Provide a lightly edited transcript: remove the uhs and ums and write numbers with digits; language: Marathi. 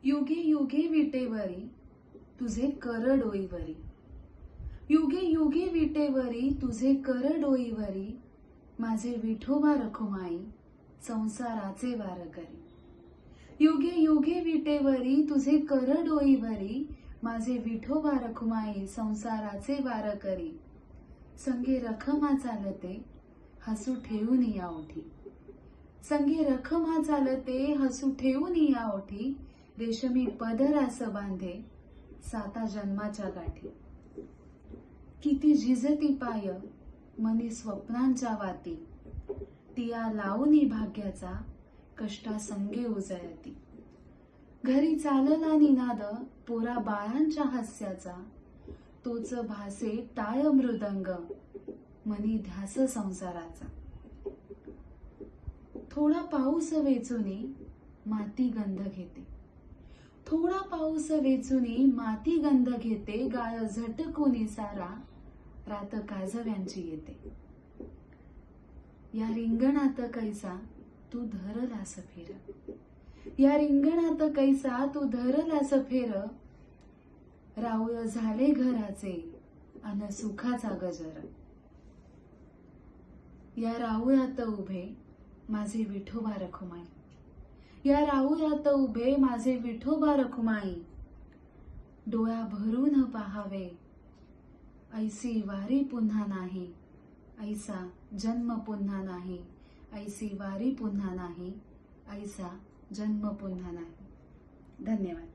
युगे युगे विटेवरी तुझे कर डोईवरी, युगे युगे विटेवरी तुझे कर डोईवरी, माझे विठोबा रखुमाई संसाराचे वार करी. युगे युगे विटेवरी तुझे कर डोईवरी, माझे विठोबा रखुमाई संसाराचे वार करी. संगे रखमा चालते हसू ठेवून या ओठी, संगे रखमा चालते हसू ठेवून या ओठी, रेशमी पदरास बांधे साता जन्माच्या गाठी. किती झिजती पाय मनी स्वप्नांच्या वाती, टिया लावूनी भाग्याचा कष्टा संगे उजळती. घरी चालला निनाद पोरा बाळांच्या हास्याचा, तोच भासे टाळ मृदंग मनी ध्यास संसाराचा. थोडा पाऊस वेचुनी माती गंध घेते, थोडा पाऊस वेचुनी माती गंध घेते, गाय झटकुनी सारा रात काजव्यांची येते. या रिंगणात कैसा तू धरलास फेर, या रिंगणात कैसा तू धरलास फेर, राऊळ झाले घराचे अन सुखाचा गजर. या राऊळात उभे माझे विठोबा रखुमाई, या राऊळात उभे माझे विठोबा रखुमाई, डोळा भरून पाहावे ऐसी वारी पुन्हा नाही, ऐसा जन्म पुन्हा नाही, ऐसी वारी पुन्हा नाही, ऐसा जन्म पुन्हा नाही. धन्यवाद.